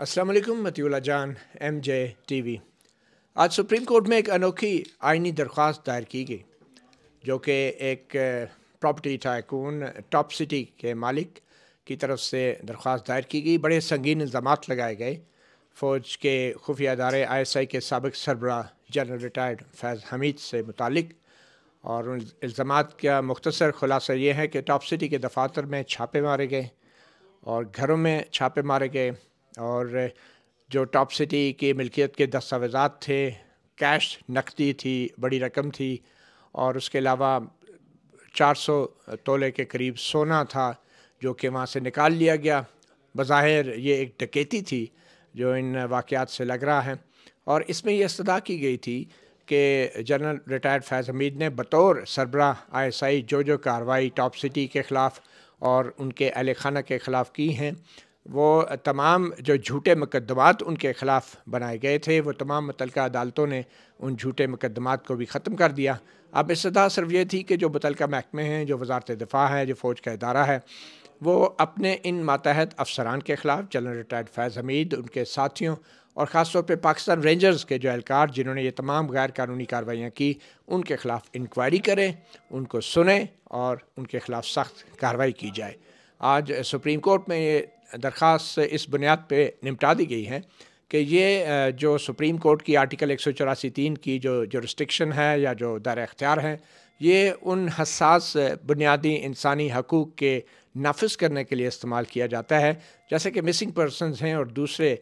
السلام علیکم مطیع اللہ جان M J T V. آج سپریم کورٹ میں ایک انوکھی آئینی درخواست دائر کی گئی جو کہ ایک پراپرٹی ٹائکون ٹاپ سٹی کے مالک کی طرف سے درخواست دائر کی گئی۔ بڑے سنگین الزامات لگائے گئے فوج کے خفیہ ادارے ISI کے سابق سربراہ جنرل ریٹائرڈ فیض حمید سے متعلق، اور ان الزامات کا مختصر خلاصہ یہ ہے کہ ٹاپ سٹی کے دفاتر میں چھاپے مارے گئے اور گھروں میں چھاپے مارے گئے، اور جو ٹاپ سٹی کی ملکیت کے دستاویزات تھے، کیش نقدی تھی، بڑی رقم تھی، اور اس کے علاوہ 400 تولے کے قریب سونا تھا جو کہ وہاں سے نکال لیا گیا۔ بظاہر یہ ایک ڈکیتی تھی جو ان واقعات سے لگ رہا ہے، اور اس میں یہ استدعا کی گئی تھی کہ جنرل ریٹائرڈ فیض حمید نے بطور سربراہ ISI جو کارروائی ٹاپ سٹی کے خلاف اور ان کے اہل خانہ کے خلاف کی ہیں، وہ تمام جو جھوٹے مقدمات ان کے خلاف بنائے گئے تھے، وہ تمام متعلقہ عدالتوں نے ان جھوٹے مقدمات کو بھی ختم کر دیا۔ اب استدعا صرف یہ تھی کہ جو متعلقہ محکمے ہیں، جو وزارت دفاع ہے، جو فوج کا ادارہ ہے، وہ اپنے ان ماتحت افسران کے خلاف جنرل ریٹائرڈ فیض حمید، ان کے ساتھیوں، اور خاص طور پہ پاکستان رینجرز کے جو اہلکار جنہوں نے یہ تمام غیر قانونی کارروائیاں کی، ان کے خلاف انکوائری کریں، ان کو سنیں اور ان کے خلاف سخت کارروائی کی جائے۔ آج سپریم کورٹ میں یہ درخواست اس بنیاد پہ نمٹا دی گئی ہے کہ یہ جو سپریم کورٹ کی آرٹیکل 184(3) کی جو جورسٹکشن ہے یا جو دائرہ اختیار ہے، یہ ان حساس بنیادی انسانی حقوق کے نافذ کرنے کے لیے استعمال کیا جاتا ہے، جیسے کہ مسنگ پرسنز ہیں اور دوسرے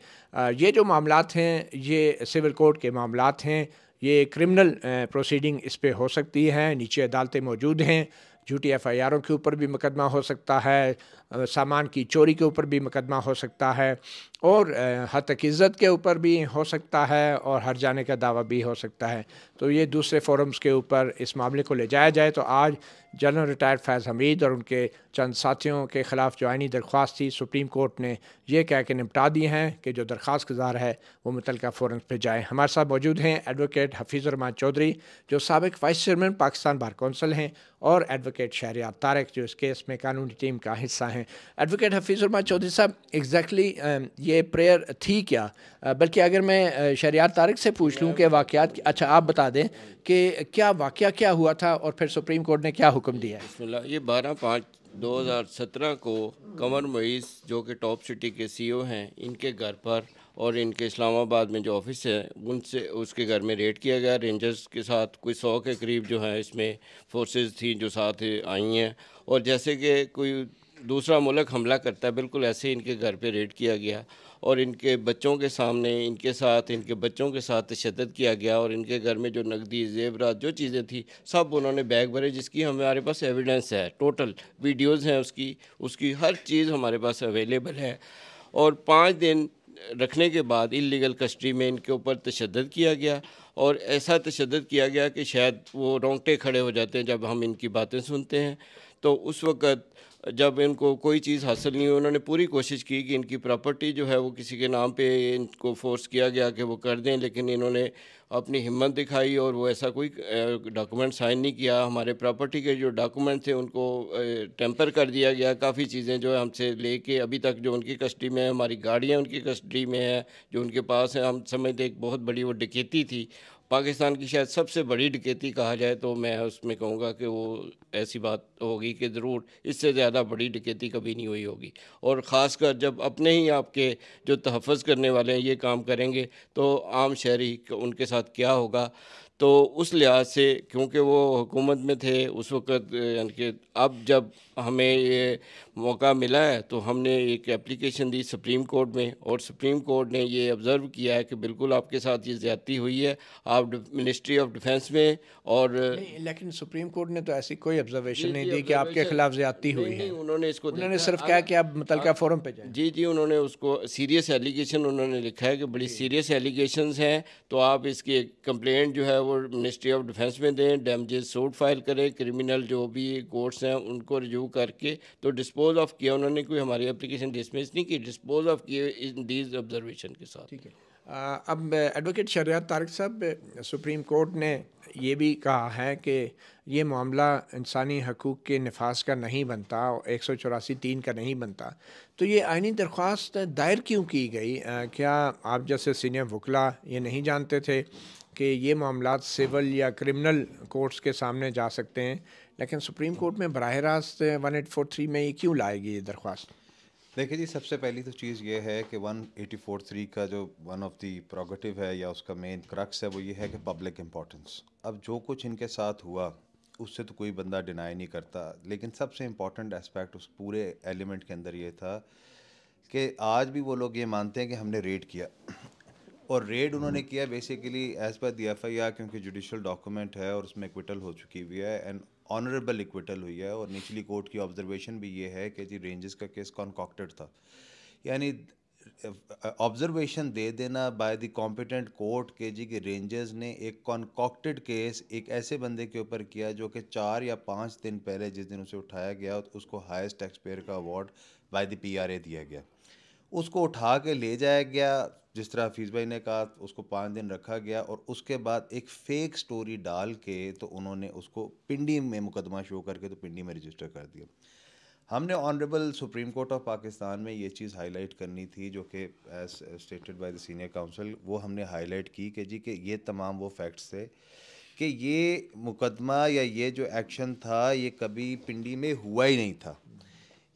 یہ جو معاملات ہیں، یہ سول کورٹ کے معاملات ہیں، یہ کرمنل پروسیڈنگ اس پہ ہو سکتی ہے، نیچے عدالتیں موجود ہیں، جھوٹی FIRوں کے اوپر بھی مقدمہ ہو سکتا ہے، سامان کی چوری کے اوپر بھی مقدمہ ہو سکتا ہے، اور ہتک عزت کے اوپر بھی ہو سکتا ہے، اور ہر جانے کا دعویٰ بھی ہو سکتا ہے۔ تو یہ دوسرے فورمز کے اوپر اس معاملے کو لے جایا جائے تو آج جنرل ریٹائرڈ فیض حمید اور ان کے چند ساتھیوں کے خلاف جو آئینی درخواست تھی، سپریم کورٹ نے یہ کہہ کے نمٹا دی ہیں کہ جو درخواست گزار ہے وہ متعلقہ فورمز پہ جائے۔ ہمارے ساتھ موجود ہیں ایڈوکیٹ حفیظ الرحمان چودھری جو سابق vice chairman Pakistan bar council ہیں، اور ایڈوکیٹ شہریار طارق جو اس کیس میں قانونی ٹیم کا حصہ ہیں۔ ایڈوکیٹ حفیظ الرحمان چودھری صاحب، ایگزیکٹلی یہ پریئر تھی کیا؟ بلکہ اگر میں شہریار طارق سے پوچھ لوں کہ واقعات، اچھا آپ بتا دیں کہ کیا واقعہ کیا ہوا تھا اور پھر سپریم کورٹ نے کیا حکم دیا ہے؟ بسم اللہ۔ یہ 12/5/2017 کو قمر معیز جو کہ ٹاپ سٹی کے CEO ہیں، ان کے گھر پر اور ان کے اسلام آباد میں جو آفس ہے ان سے اس کے گھر میں ریڈ کیا گیا رینجرز کے ساتھ۔ کوئی 100 کے قریب جو ہیں اس میں فورسز تھیں جو ساتھ آئی ہیں، اور جیسے کہ کوئی دوسرا ملک حملہ کرتا ہے بالکل ایسے ان کے گھر پہ ریڈ کیا گیا، اور ان کے بچوں کے سامنے ان کے بچوں کے ساتھ تشدد کیا گیا، اور ان کے گھر میں جو نقدی زیورات جو چیزیں تھیں سب انہوں نے بیگ بھرے، جس کی ہمارے پاس ایویڈنس ہے، ٹوٹل ویڈیوز ہیں اس کی ہر چیز ہمارے پاس اویلیبل ہے۔ اور 5 دن رکھنے کے بعد انلیگل کسٹڈی میں ان کے اوپر تشدد کیا گیا، اور ایسا تشدد کیا گیا کہ شاید وہ رونگٹے کھڑے ہو جاتے ہیں جب ہم ان کی باتیں سنتے ہیں۔ تو اس وقت جب ان کو کوئی چیز حاصل نہیں ہوئی، انہوں نے پوری کوشش کی کہ ان کی پراپرٹی جو ہے وہ کسی کے نام پہ ان کو فورس کیا گیا کہ وہ کر دیں، لیکن انہوں نے اپنی ہمت دکھائی اور وہ ایسا کوئی ڈاکومنٹ سائن نہیں کیا۔ ہمارے پراپرٹی کے جو ڈاکومنٹ تھے ان کو ٹیمپر کر دیا گیا، کافی چیزیں جو ہے ہم سے لے کے ابھی تک جو ان کی کسٹڈی میں ہے، ہماری گاڑیاں ان کی کسٹڈی میں ہیں جو ان کے پاس ہیں۔ ہم سمجھتے ایک بہت بڑی وہ ڈکیتی تھی، پاکستان کی شاید سب سے بڑی ڈکیتی کہا جائے تو میں اس میں کہوں گا کہ وہ ایسی بات ہوگی کہ ضرور اس سے زیادہ بڑی ڈکیتی کبھی نہیں ہوئی ہوگی، اور خاص کر جب اپنے ہی آپ کے جو تحفظ کرنے والے ہیں یہ کام کریں گے تو عام شہری ان کے ساتھ کیا ہوگا۔ تو اس لحاظ سے کیونکہ وہ حکومت میں تھے اس وقت، یعنی کہ اب جب ہمیں یہ موقع ملا ہے تو ہم نے ایک اپلیکیشن دی سپریم کورٹ میں، اور سپریم کورٹ نے یہ آبزرو کیا ہے کہ بالکل آپ کے ساتھ یہ زیادتی ہوئی ہے، آپ منسٹری آف ڈیفینس میں اور لیکن سپریم کورٹ نے تو ایسی کوئی آبزرویشن نہیں دی کہ آپ کے خلاف زیادتی ہوئی ہے۔ انہوں نے اس کو انہوں نے صرف کہا کہ آپ متعلقہ فورم پہ جائیں۔ جی انہوں نے اس کو سیریس ایلیگیشن انہوں نے لکھا ہے کہ بڑی سیریس ایلیگیشنز ہیں، تو آپ اس کی کمپلینٹ جو ہے وہ منسٹری آف ڈیفینس میں دیں، ڈیمیجز سوٹ فائل کریں، کرمنل جو بھی کورٹس ہیں ان کو ریویو کر کے تو ڈسپوز آف کیا۔ انہوں نے کوئی ہماری اپلیکیشن ڈسمس نہیں کی، ڈسپوز آف کیے ان دیز آبزرویشن کے ساتھ۔ ٹھیک ہے اب ایڈوکیٹ شریعت طارق صاحب، سپریم کورٹ نے یہ بھی کہا ہے کہ یہ معاملہ انسانی حقوق کے نفاذ کا نہیں بنتا، 184(3) کا نہیں بنتا، تو یہ آئینی درخواست دائر کیوں کی گئی؟ کیا آپ جیسے سینئر وکلا یہ نہیں جانتے تھے کہ یہ معاملات سول یا کرمنل کورٹس کے سامنے جا سکتے ہیں، لیکن سپریم کورٹ میں براہ راست 1843 میں یہ کیوں لائے گی یہ درخواست؟ دیکھیں جی، سب سے پہلی تو چیز یہ ہے کہ 1843 کا جو ون آف دی پروگیٹو ہے یا اس کا مین کرکس ہے وہ یہ ہے کہ پبلک امپورٹنس. اب جو کچھ ان کے ساتھ ہوا اس سے تو کوئی بندہ ڈینائی نہیں کرتا، لیکن سب سے امپورٹنٹ اسپیکٹ اس پورے ایلیمنٹ کے اندر یہ تھا کہ آج بھی وہ لوگ یہ مانتے ہیں کہ ہم نے ریڈ کیا، اور ریڈ انہوں نے کیا basically as per the F I R, کیونکہ جوڈیشل ڈاکومنٹ ہے اور اس میں ایکویٹل ہو چکی ہوئی ہے اینڈ آنریبل ایکویٹل ہوئی ہے. اور نچلی کورٹ کی آبزرویشن بھی یہ ہے کہ جی رینجز کا کیس کنکاکٹڈ تھا، یعنی آبزرویشن دے دینا بائی دی کمپیٹنٹ کورٹ کہ جی کہ رینجرز نے ایک کنکاکٹڈ کیس ایک ایسے بندے کے اوپر کیا جو کہ 4 یا 5 دن پہلے جس دن اسے اٹھایا گیا اس کو ہائیسٹ ٹیکس پیئر کا award by the P R A دیا گیا. اس کو اٹھا کے لے جایا گیا، جس طرح حفیظ بھائی نے کہا، اس کو 5 دن رکھا گیا اور اس کے بعد ایک فیک سٹوری ڈال کے تو انہوں نے اس کو پنڈی میں مقدمہ شو کر کے تو پنڈی میں رجسٹر کر دیا. ہم نے honourable Supreme Court of Pakistan میں یہ چیز ہائی لائٹ کرنی تھی جو کہ as stated by the senior council, وہ ہم نے ہائی لائٹ کی کہ جی کہ یہ تمام وہ فیکٹس تھے کہ یہ مقدمہ یا یہ جو ایکشن تھا یہ کبھی پنڈی میں ہوا ہی نہیں تھا.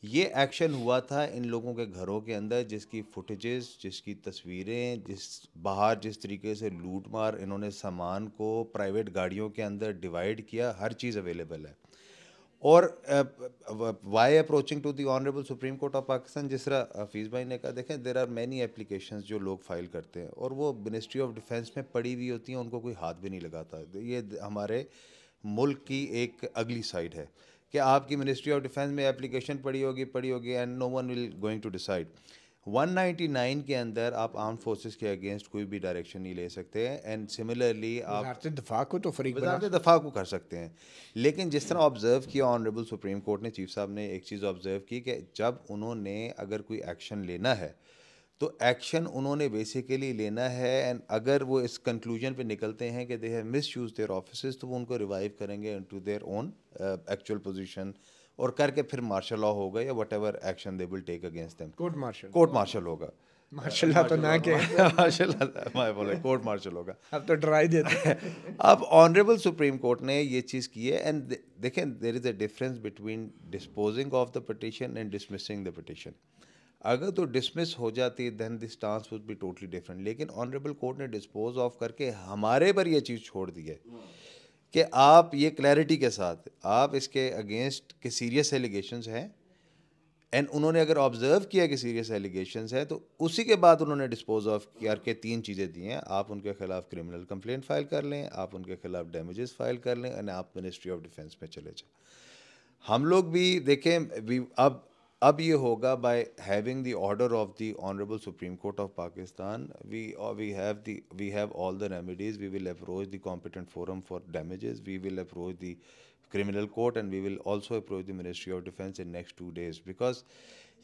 یہ ایکشن ہوا تھا ان لوگوں کے گھروں کے اندر، جس کی فوٹیجز، جس کی تصویریں، جس باہر جس طریقے سے لوٹ مار انہوں نے سامان کو پرائیویٹ گاڑیوں کے اندر ڈیوائڈ کیا، ہر چیز اویلیبل ہے. اور why approaching to the honourable Supreme Court of Pakistan, جس طرح حفیظ بھائی نے کہا، دیکھیں دیر آر مینی اپلیکیشنز جو لوگ فائل کرتے ہیں اور وہ منسٹری آف ڈیفینس میں پڑی ہوئی ہوتی ہیں، ان کو کوئی ہاتھ بھی نہیں لگاتا. یہ ہمارے ملک کی ایک اگلی سائڈ ہے کہ آپ کی منسٹری آف ڈیفینس میں اپلیکیشن پڑی ہوگی and no one will going to decide. 199 کے اندر آپ آرم فورسز کے اگینسٹ کوئی بھی ڈائریکشن نہیں لے سکتے ہیں، اینڈ سملرلی آپ وزارت دفاع کو تو فریق وزارت دفاع کو کر سکتے ہیں. لیکن جس طرح آبزرو کیا آنریبل سپریم کورٹ نے، چیف صاحب نے ایک چیز آبزرو کی کہ جب انہوں نے اگر کوئی ایکشن لینا ہے تو ایکشن انہوں نے بیسیکلی لینا ہے، اینڈ اگر وہ اس کنکلوژن پہ نکلتے ہیں کہ they have misuse their offices تو وہ ان کو ریوائیو کریں گے into their own actual position, اور کر کے پھر مارشل لا ہوگا یا whatever action they will take against them. Court martial ہوگا. ماشاء اللہ تو نہ کہ ماشاء اللہ کورٹ مارشل ہوگا. اب تو ڈرائی دیتے ہیں. اب آنریبل سپریم کورٹ نے یہ چیز کی ہے، اینڈ دیکھیں there is a difference between disposing of the petition and dismissing the petition. اگر تو ڈسمس ہو جاتی then the stance would be totally different, لیکن آنریبل کورٹ نے ڈسپوز آف کر کے ہمارے پر یہ چیز چھوڑ دی ہے کہ آپ یہ کلیئرٹی کے ساتھ آپ اس کے اگینسٹ کہ سیریس ایلیگیشنز ہیں، اینڈ انہوں نے اگر آبزرو کیا کہ سیریس ایلیگیشنز ہیں تو اسی کے بعد انہوں نے ڈسپوز آف کر کے 3 چیزیں دی ہیں. آپ ان کے خلاف کرمنل کمپلینٹ فائل کر لیں، آپ ان کے خلاف ڈیمیجز فائل کر لیں، اینڈ آپ منسٹری آف ڈیفینس میں چلے جائیں. ہم لوگ بھی دیکھیں اب یہ ہوگا by having the order of the honourable Supreme Court of Pakistan, we have all the remedies. We will approach the competent forum for damages, we will approach the criminal court and we will also approach the Ministry of Defense in next 2 days, because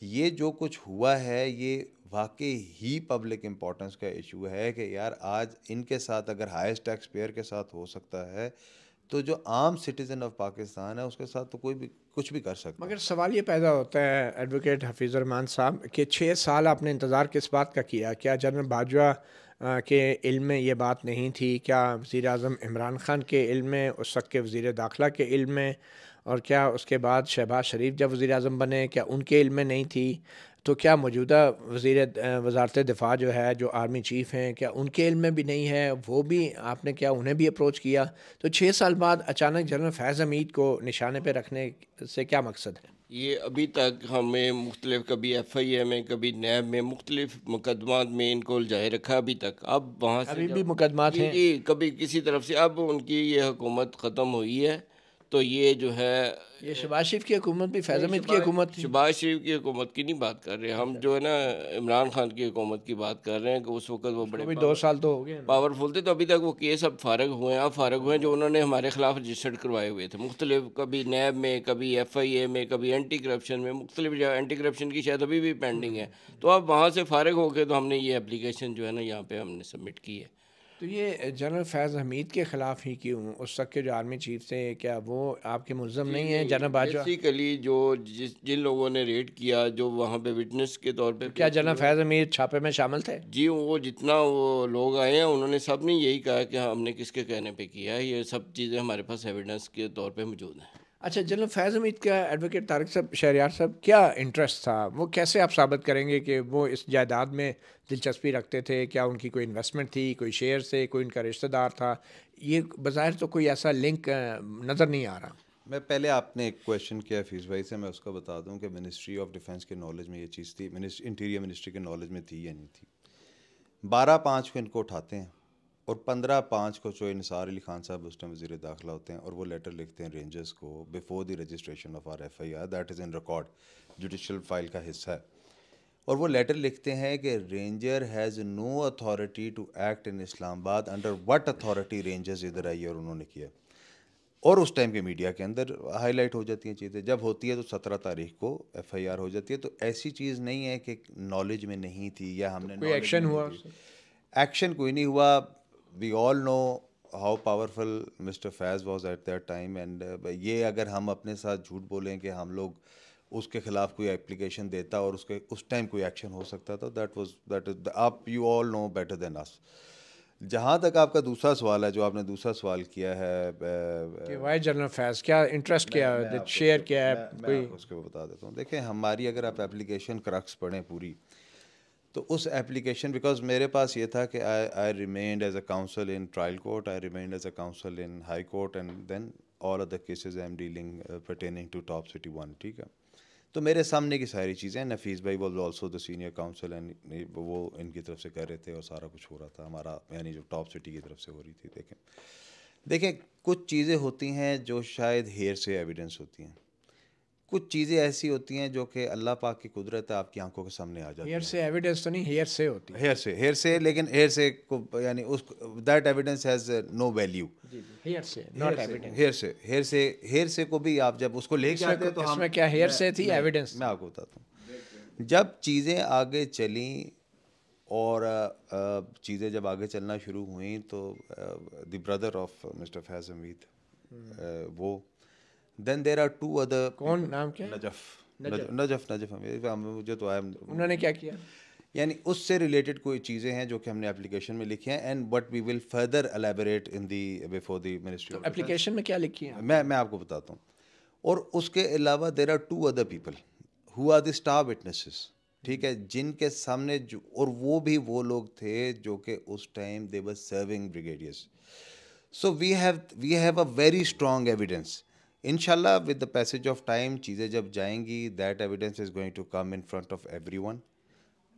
یہ جو کچھ ہوا ہے یہ واقعی ہی public importance کا issue ہے کہ یار آج ان کے ساتھ اگر ہائیسٹ ٹیکس پیئر کے ساتھ ہو سکتا ہے تو جو عام سٹیزن آف پاکستان ہے اس کے ساتھ تو کوئی بھی کچھ بھی کر سکتا ہے. مگر سوال یہ پیدا ہوتا ہے ایڈوکیٹ حفیظ الرحمان صاحب کہ 6 سال آپ نے انتظار کس بات کا کیا؟ کیا جنرل باجوہ کے علم میں یہ بات نہیں تھی؟ کیا وزیر اعظم عمران خان کے علم میں، اس وقت کے وزیر داخلہ کے علم میں، اور کیا اس کے بعد شہباز شریف جب وزیر اعظم بنے کیا ان کے علم میں نہیں تھی؟ تو کیا موجودہ وزارت دفاع جو ہے، جو آرمی چیف ہیں، کیا ان کے علم میں بھی نہیں ہے؟ وہ بھی آپ نے کیا انہیں بھی اپروچ کیا؟ تو 6 سال بعد اچانک جنرل فیض حمید کو نشانے پہ رکھنے سے کیا مقصد ہے؟ یہ ابھی تک ہمیں مختلف کبھی ایف آئی اے میں کبھی نیب میں مختلف مقدمات میں ان کو الجھائے رکھا ابھی تک. اب وہاں سے ابھی بھی مقدمات ہیں جی کبھی کسی طرف سے. اب ان کی یہ حکومت ختم ہوئی ہے تو یہ جو ہے یہ شہباز شریف کی حکومت بھی فیض حمید کی حکومت تھی. شہباز شریف کی حکومت کی نہیں بات کر رہے ہم, جو ہے نا عمران خان کی حکومت کی بات کر رہے ہیں کہ اس وقت وہ بڑے 2 سال تو ہو گئے پاورفل تھے. تو ابھی تک وہ کیس اب فارغ ہوئے ہیں, اب فارغ ہوئے ہیں جو انہوں نے ہمارے خلاف رجسٹرڈ کروائے ہوئے تھے مختلف, کبھی نیب میں, کبھی ایف آئی اے میں, کبھی اینٹی کرپشن میں, مختلف جگہ. اینٹی کرپشن کی شاید ابھی بھی پینڈنگ ہے. تو اب وہاں سے فارغ ہو کے تو ہم نے یہ اپلیکیشن جو ہے نا یہاں پہ ہم نے سبمٹ کی ہے. تو یہ جنرل فیض حمید کے خلاف ہی کیوں, اس وقت کے جو آرمی چیف تھے, کیا وہ آپ کے ملزم نہیں ہیں جنرل باجوہ؟ بیسیکلی جو جن لوگوں نے ریڈ کیا, جو وہاں پہ وٹنس کے طور پہ, کیا جنرل فیض حمید چھاپے میں شامل تھے؟ جی وہ جتنا وہ لوگ آئے ہیں انہوں نے سب نے یہی کہا کہ ہم نے کس کے کہنے پہ کیا ہے. یہ سب چیزیں ہمارے پاس ایویڈنس کے طور پہ موجود ہیں. اچھا, جنرل فیض حمید کا ایڈوکیٹ طارق صاحب شہریار صاحب کیا انٹرسٹ تھا؟ وہ کیسے آپ ثابت کریں گے کہ وہ اس جائیداد میں دلچسپی رکھتے تھے؟ کیا ان کی کوئی انویسٹمنٹ تھی, کوئی شیئر سے, کوئی ان کا رشتہ دار تھا؟ یہ بظاہر تو کوئی ایسا لنک نظر نہیں آ رہا. میں پہلے آپ نے ایک کویشچن کیا حفیظ بھائی سے, میں اس کا بتا دوں کہ منسٹری آف ڈیفینس کے نالج میں یہ چیز تھی, انٹیریئر منسٹری کے نالج میں تھی یا نہیں تھی. 12/5 کو ان کو اٹھاتے ہیں اور 15/5 کو جو نثار علی خان صاحب اس ٹائم وزیر داخلہ ہوتے ہیں اور وہ لیٹر لکھتے ہیں رینجرز کو before the registration of our F I R, that is in record, judicial file کا حصہ ہے. اور وہ لیٹر لکھتے ہیں کہ ranger has no authority to act in Islamabad, under what authority rangers ادھر آئی اور انہوں نے کیا. اور اس ٹائم کے میڈیا کے اندر ہائی لائٹ ہو جاتی ہیں چیزیں. جب ہوتی ہے تو 17 تاریخ کو ایف آئی آر ہو جاتی ہے. تو ایسی چیز نہیں ہے کہ نالج میں نہیں تھی یا ہم نے کوئی ایکشن ہوا؟ ایکشن کوئی نہیں ہوا. We all know how powerful Mr Faiz was at that time. And یہ اگر ہم اپنے ساتھ جھوٹ بولیں کہ ہم لوگ اس کے خلاف کوئی اپلیکیشن دیتا اور اس ٹائم کوئی ایکشن ہو سکتا تھا, دیٹ از آپ you all know better than اس. جہاں تک آپ کا دوسرا سوال ہے, جو آپ نے دوسرا سوال کیا ہے کہ وائی جنرل فیض, کیا انٹرسٹ کیا ہے, شیئر کیا ہے, میں آپ کو اس کو بتا دیتا ہوں. دیکھیں ہماری اگر آپ اپلیکیشن کرکس پڑھیں پوری, تو اس ایپلیکیشن, بیکاز میرے پاس یہ تھا کہ I remained as a counsel in trial court, I remained as a counsel in high court, and then all other cases I'm dealing pertaining to top city 1. ٹھیک ہے, تو میرے سامنے کی ساری چیزیں, نفیس بھائی was also the senior council, and وہ ان کی طرف سے کر رہے تھے اور سارا کچھ ہو رہا تھا ہمارا, یعنی جو ٹاپ سٹی کی طرف سے ہو رہی تھی. دیکھیں کچھ چیزیں ہوتی ہیں جو شاید ہیر سے ایویڈنس ہوتی ہیں, کچھ چیزیں ایسی ہوتی ہیں جو کہ اللہ پاک کی قدرت ہے, آپ کی آنکھوں کے سامنے آ جاتی ہیں. ہیئر سے ایویڈنس تو نہیں, ہیئر سے ہوتی ہے. ہیئر سے لیکن ہیئر سے کو یعنی اس that evidence has no value. Hearsay not evidence. Hearsay کو بھی آپ جب اس کو لے کے آتے ہیں تو اس میں کیا ہیئر سے تھی ایویڈنس؟ میں آپ کو بتاتا ہوں. جب چیزیں آگے چلیں اور چیزیں جب آگے چلنا شروع ہوئیں تو دی بردر آف مسٹر فیض حمید, وہ دین دیر آر 2 ادر. کون نام کیا؟ نجف مجھے تو آیا. انہوں نے کیا کیا؟ یعنی اس سے ریلیٹڈ کوئی چیزیں ہیں جو کہ ہم نے اپلیکیشن میں لکھی ہیں, and but we will further elaborate in the before the ministry. Application میں کیا لکھی ہے؟ میں آپ کو بتاتا ہوں. اور اس کے علاوہ there are 2 other people who are the star witnesses. ٹھیک ہے, جن کے سامنے اور وہ بھی وہ لوگ تھے جو کہ اس time they were serving brigadiers. So we have a very strong evidence. انشاءاللہ with the passage of time چیزیں جب جائیں گی, that evidence is going to come in front of everyone ون.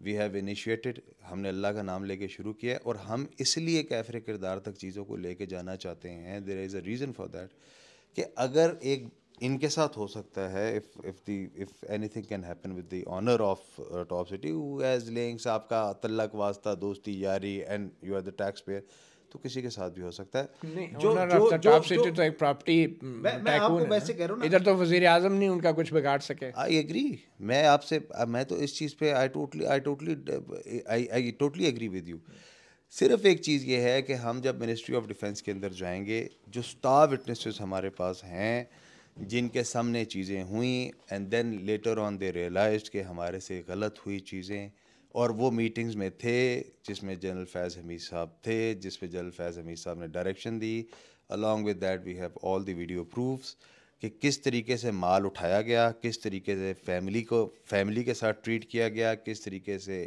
وی ہیو انیشیٹڈ, ہم نے اللہ کا نام لے کے شروع کیا ہے, اور ہم اس لیے کیفر کردار تک چیزوں کو لے کے جانا چاہتے ہیں. دیر is a reason for that کہ اگر ایک ان کے ساتھ ہو سکتا ہے, if anything can happen with the honor of Top City who has links, آپ کا تعلق واسطہ دوستی یاری, and you are the tax payer, تو کسی کے ساتھ بھی ہو سکتا ہے. جو ٹاپ سٹی تو ایک پراپرٹی ٹائکون ہے, ادھر تو وزیر اعظم نہیں ان کا کچھ بگاڑ سکے. آئی ایگری, میں آپ سے, میں تو اس چیز پہ I totally agree with you. صرف ایک چیز یہ ہے کہ ہم جب منسٹری آف ڈیفینس کے اندر جائیں گے, جو اسٹار وٹنسز ہمارے پاس ہیں جن کے سامنے چیزیں ہوئیں, and then later on they realised کہ ہمارے سے غلط ہوئی چیزیں, اور وہ میٹنگز میں تھے جس میں جنرل فیض حمید صاحب تھے, جس پہ جنرل فیض حمید صاحب نے direction the. along with that we have all the video proofs کہ کس طریقے سے مال اٹھایا گیا, کس طریقے سے فیملی کے ساتھ ٹریٹ کیا گیا, کس طریقے سے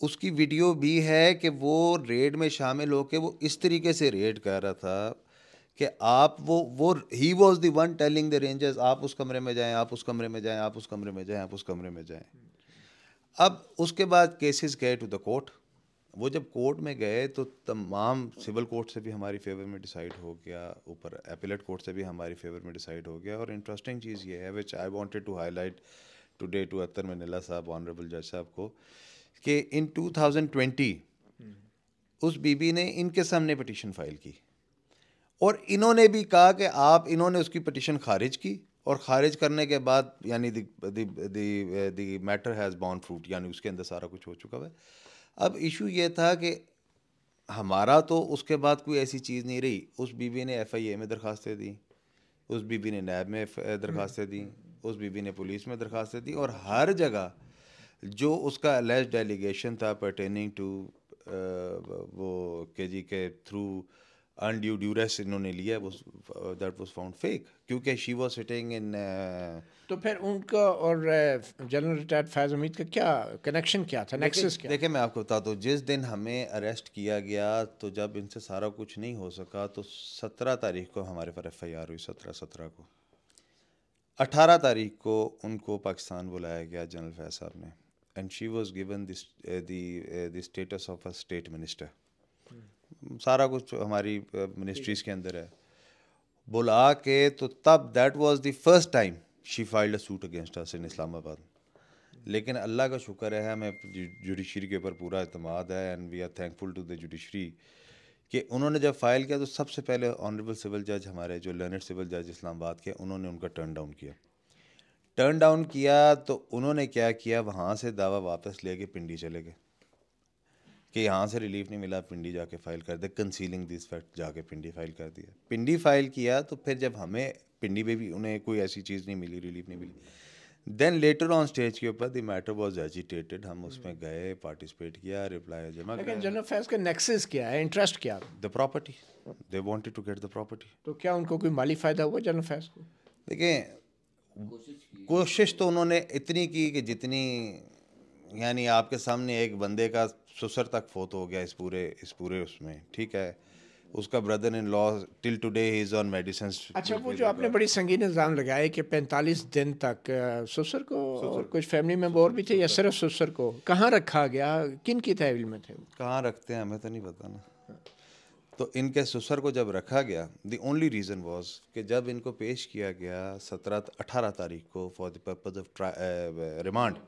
اس کی ویڈیو بھی ہے کہ وہ ریڈ میں شامل ہو کے وہ اس طریقے سے ریڈ کر رہا تھا کہ آپ وہ he was the one telling the rangers آپ اس کمرے میں جائیں، آپ اس کمرے میں جائیں، آپ اس کمرے میں جائیں، آپ اس کمرے میں جائیں. اب اس کے بعد کیسز گئے ٹو دا کورٹ. وہ جب کورٹ میں گئے تو تمام سول کورٹ سے بھی ہماری فیور میں ڈیسائیڈ ہو گیا، اوپر ایپیلیٹ کورٹ سے بھی ہماری فیور میں ڈیسائیڈ ہو گیا. اور انٹرسٹنگ چیز یہ ہے which I wanted to highlight today to Akhtar Minallah صاحب، آنریبل جج صاحب کو، کہ ان 2020 اس بی بی نے ان کے سامنے پٹیشن فائل کی اور انہوں نے بھی کہا کہ انہوں نے اس کی پٹیشن خارج کی، اور خارج کرنے کے بعد یعنی the matter has born fruit, یعنی اس کے اندر سارا کچھ ہو چکا ہے. اب ایشو یہ تھا کہ ہمارا تو اس کے بعد کوئی ایسی چیز نہیں رہی. اس بی بی نے ایف آئی اے میں درخواستیں دیں، اس بی بی نے نیب میں درخواستیں دیں، اس بی بی نے پولیس میں درخواستیں دیں، اور ہر جگہ جو اس کا الیجڈ ایلیگیشن تھا پرٹیننگ ٹو وہ کہ جی کے تھرو انڈیو ڈیوریس انہوں نے لیا، دیٹ واز فاؤنڈ فیک، کیونکہ شی واز سٹنگ ان. تو پھر ان کا اور جنرل ریٹائرڈ فیض حمید کا کیا کنیکشن کیا تھا، نیکسس کیا؟ دیکھیں میں آپ کو بتاتا ہوں، جس دن ہمیں اریسٹ کیا گیا تو جب ان سے سارا کچھ نہیں ہو سکا تو 17 تاریخ کو ہمارے پر ایف آئی آر ہوئی، 17 کو. 18 تاریخ کو ان کو پاکستان بلایا گیا جنرل فیض صاحب نے، and she was given the status of a state minister. سارا کچھ ہماری منسٹریز کے اندر ہے. بلا کے تو تب that was the first time she filed a suit against اس ان اسلام آباد. لیکن اللہ کا شکر ہے، ہمیں جوڈیشری کے اوپر پورا اعتماد ہے، and we are thankful to the judiciary کہ انہوں نے جب فائل کیا تو سب سے پہلے آنریبل سول جج ہمارے جو لرنڈ سول جج اسلام آباد کے، انہوں نے ان کا ٹرن ڈاؤن کیا. تو انہوں نے کیا کیا، وہاں سے دعویٰ واپس لے کے پنڈی چلے گئے کہ یہاں سے ریلیف نہیں ملا، پنڈی جا کے فائل کر دے، کنسیلنگ دس فیکٹ، جا کے پنڈی فائل کر دیا. پنڈی فائل کیا تو پھر جب ہمیں پنڈی میں بھی انہیں کوئی ایسی چیز نہیں ملی، ریلیف نہیں ملی، دین لیٹر آن اسٹیج کے اوپر دی میٹر واز ایجیٹیٹڈ. ہم اس میں گئے، پارٹیسپیٹ کیا، رپلائی جمع کیا. لیکن جنرل فیض کا نیکسس کیا ہے، انٹرسٹ کیا؟ The property, they wanted to get the property. تو کیا ان کو کوئی مالی فائدہ ہوا جنرل فیض کو؟ دیکھیں کوشش تو انہوں نے اتنی کی کہ جتنی، یعنی آپ کے سامنے ایک بندے کا سسر تک فوت ہو گیا اس پورے اس میں، ٹھیک ہے، اس کا brother in law till today he is on medicines. اچھا، وہ جو آپ نے بڑی سنگین الزام لگائے کہ 45 دن تک سسر کو اور کچھ فیملی ممبر اور بھی تھے یا صرف سسر کو کہاں رکھا گیا، کن کی تحویل میں تھے؟ کہاں رکھتے ہیں ہمیں تو نہیں پتا نا. تو ان کے سسر کو جب رکھا گیا، دی اونلی ریزن واز کہ جب ان کو پیش کیا گیا 18 تاریخ کو for the purpose of remand,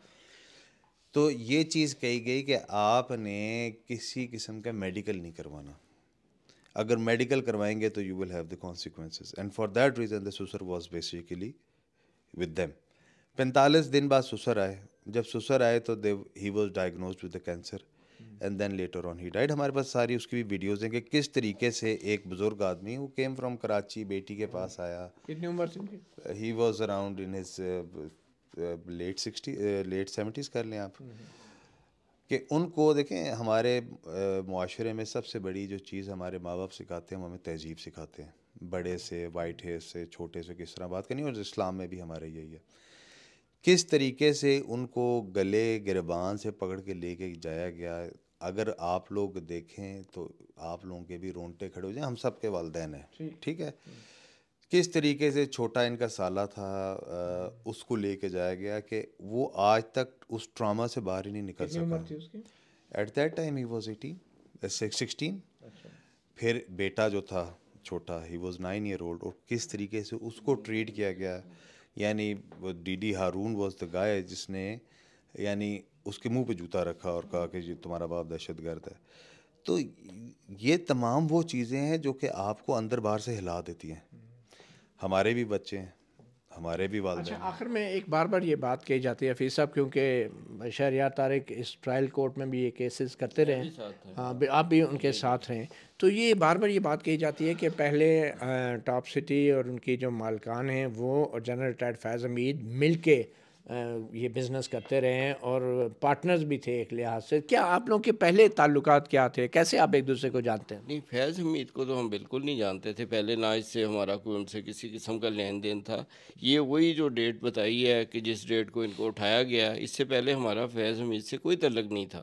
تو یہ چیز کہی گئی کہ آپ نے کسی قسم کا میڈیکل نہیں کروانا، اگر میڈیکل کروائیں گے تو you will have the consequences, and for that reason the سسر واز بیسیکلی ود دیم. 45 دن بعد سسر آئے. جب سسر آئے تو he was diagnosed with the cancer and then later on he died. ہمارے پاس ساری اس کی بھی ویڈیوز ہیں کہ کس طریقے سے ایک بزرگ آدمی وہ کیم فرام کراچی بیٹی کے پاس آیا. کتنی عمر تھی ان کی؟ He was around in his late 70s کر لیں آپ. کہ ان کو دیکھیں، ہمارے معاشرے میں سب سے بڑی جو چیز ہمارے ماں باپ سکھاتے ہیں وہ ہمیں تہذیب سکھاتے ہیں. بڑے سے، وائٹ ہیئر سے، چھوٹے سے کس طرح بات کرنی، اور اسلام میں بھی ہمارے یہی ہے. کس طریقے سے ان کو گلے گریبان سے پکڑ کے لے کے جایا گیا. اگر آپ لوگ دیکھیں تو آپ لوگوں کے بھی رونگٹے کھڑے ہو جائیں، ہم سب کے والدین ہیں، ٹھیک ہے. کس طریقے سے چھوٹا ان کا سالہ تھا، اس کو لے کے جایا گیا کہ وہ آج تک اس ٹراما سے باہر ہی نہیں نکل سکا. At that time he was 16. پھر بیٹا جو تھا چھوٹا، ہی واز 9 year old، اور کس طریقے سے اس کو ٹریٹ کیا گیا. یعنی وہ D D Haroon was the guy جس نے یعنی اس کے منہ پہ جوتا رکھا اور کہا کہ جی تمہارا باپ دہشت گرد ہے. تو یہ تمام وہ چیزیں ہیں جو کہ آپ کو اندر باہر سے ہلا دیتی ہیں. ہمارے بھی بچے ہیں، ہمارے بھی والدین. اچھا، آخر میں ایک بار یہ بات کہی جاتی ہے حفیظ صاحب، کیونکہ شہریار طارق اس ٹرائل کورٹ میں بھی یہ کیسز کرتے رہے، ہاں آپ بھی ان کے ساتھ رہیں، تو یہ بار یہ بات کہی جاتی ہے کہ پہلے ٹاپ سٹی اور ان کی جو مالکان ہیں وہ اور جنرل ریٹائرڈ فیض حمید مل کے یہ بزنس کرتے رہے ہیں اور پارٹنرز بھی تھے ایک لحاظ سے. کیا آپ لوگوں کے پہلے تعلقات کیا تھے، کیسے آپ ایک دوسرے کو جانتے ہیں؟ نہیں، فیض حمید کو تو ہم بالکل نہیں جانتے تھے پہلے، نہ اس سے ہمارا کوئی ان سے کسی قسم کا لین دین تھا. یہ وہی جو ڈیٹ بتائی ہے کہ جس ڈیٹ کو ان کو اٹھایا گیا، اس سے پہلے ہمارا فیض حمید سے کوئی تعلق نہیں تھا.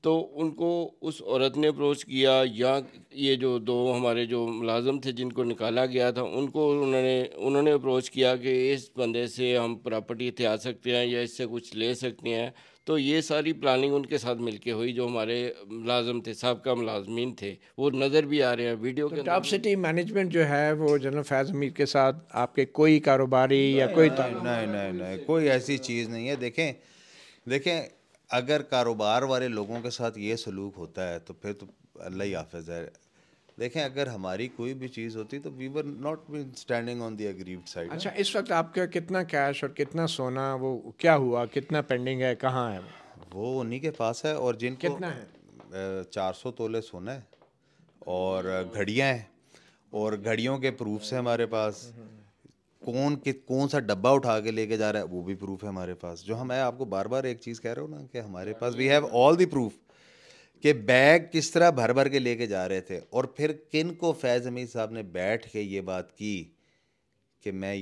تو ان کو اس عورت نے اپروچ کیا یا یہ جو دو ہمارے جو ملازم تھے جن کو نکالا گیا تھا ان کو انہوں نے اپروچ کیا کہ اس بندے سے ہم پراپرٹی ہتھیار سکتے ہیں یا اس سے کچھ لے سکتے ہیں. تو یہ ساری پلاننگ ان کے ساتھ مل کے ہوئی. جو ہمارے ملازم تھے سابقہ ملازمین تھے وہ نظر بھی آ رہے ہیں ویڈیو کے. ٹاپ سٹی مینجمنٹ جو ہے وہ جنرل فیض امیر کے ساتھ آپ کے کوئی کاروباری یا کوئی نہیں کوئی ایسی چیز نہیں ہے. دیکھیں اگر کاروبار والے لوگوں کے ساتھ یہ سلوک ہوتا ہے تو پھر تو اللہ ہی حافظ ہے. دیکھیں اگر ہماری کوئی بھی چیز ہوتی تو we were not been standing on the aggrieved side. اچھا اس وقت آپ کا کتنا کیش اور کتنا سونا وہ کیا ہوا, کتنا پینڈنگ ہے, کہاں ہے وہ انہی کے پاس ہے. اور جن کو کتنا ہے 400 تولے سونا ہے اور گھڑیاں ہیں اور گھڑیوں کے پروفس ہیں ہمارے پاس. کون سا ڈبہ اٹھا کے لے کے جا رہا ہے وہ بھی پروف ہے ہمارے پاس. جو میں آپ کو بار بار ایک چیز کہہ رہا ہوں نا کہ ہمارے پاس we have all the proof کہ بیگ کس طرح بھر کے لے کے جا رہے تھے. اور پھر کن کو فیض امیر صاحب نے بیٹھ کے یہ بات کی کہ میں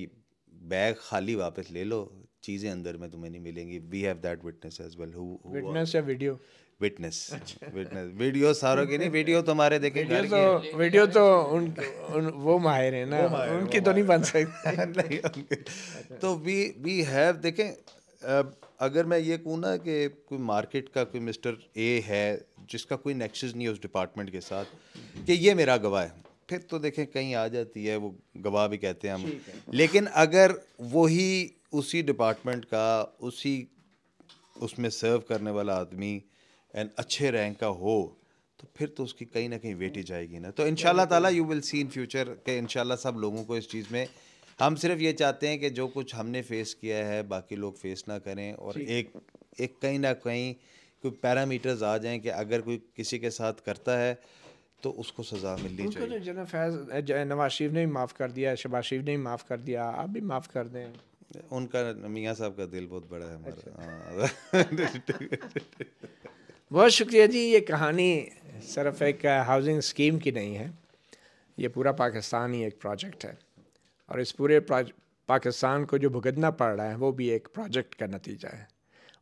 بیگ خالی واپس لے لو, چیزیں اندر میں تمہیں نہیں ملیں گی. We have that witness as well. Witness یا ویڈیو؟ وٹنس ویڈیو ساروں کی نہیں, ویڈیو تمہارے دیکھیں ویڈیو تو وہ ماہر ہیں نا, ان کی تو نہیں بن سکتی. تو وی ہیو. دیکھیں اگر میں یہ کہوں نا کہ کوئی مارکیٹ کا کوئی مسٹر اے ہے جس کا کوئی نیکسس نہیں ہے اس ڈپارٹمنٹ کے ساتھ کہ یہ میرا گواہ ہے, پھر تو دیکھیں کہیں آ جاتی ہے, وہ گواہ بھی کہتے ہیں ہم. لیکن اگر وہی اسی ڈپارٹمنٹ کا اس میں سرو کرنے والا آدمی اچھے رینک کا ہو تو پھر تو اس کی کہیں نہ کہیں ویٹی جائے گی نا. تو ان شاء اللہ تعالیٰ you will C in future کہ ان شاء اللہ سب لوگوں کو اس چیز میں, ہم صرف یہ چاہتے ہیں کہ جو کچھ ہم نے فیس کیا ہے باقی لوگ فیس نہ کریں. اور ایک کہیں نہ کہیں کوئی پیرامیٹرز آ جائیں کہ اگر کوئی کسی کے ساتھ کرتا ہے تو اس کو سزا ملنی چاہیے. جناب فیض نواز شریف نے بھی معاف کر دیا, شہباز شریف نے بھی معاف کر دیا, آپ بھی معاف کر دیں. ان کا میاں صاحب کا دل بہت بڑا ہے ہمارا. بہت شکریہ جی. یہ کہانی صرف ایک ہاؤسنگ اسکیم کی نہیں ہے, یہ پورا پاکستان ہی ایک پروجیکٹ ہے. اور اس پورے پاکستان کو جو بھگتنا پڑ رہا ہے وہ بھی ایک پروجیکٹ کا نتیجہ ہے.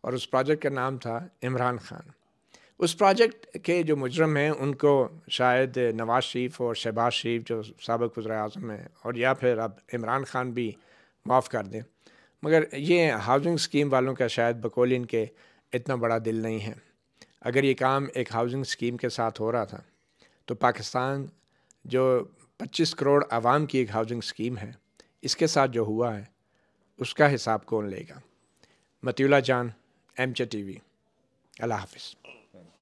اور اس پروجیکٹ کا نام تھا عمران خان. اس پروجیکٹ کے جو مجرم ہیں ان کو شاید نواز شریف اور شہباز شریف جو سابق وزراء اعظم ہیں اور یا پھر اب عمران خان بھی معاف کر دیں, مگر یہ ہاؤسنگ اسکیم والوں کا شاید بقول ان کے اتنا بڑا دل نہیں ہے. اگر یہ کام ایک ہاؤسنگ اسکیم کے ساتھ ہو رہا تھا تو پاکستان جو 25 کروڑ عوام کی ایک ہاؤسنگ اسکیم ہے, اس کے ساتھ جو ہوا ہے اس کا حساب کون لے گا؟ مطیع اللہ جان, MJ TV. اللہ حافظ.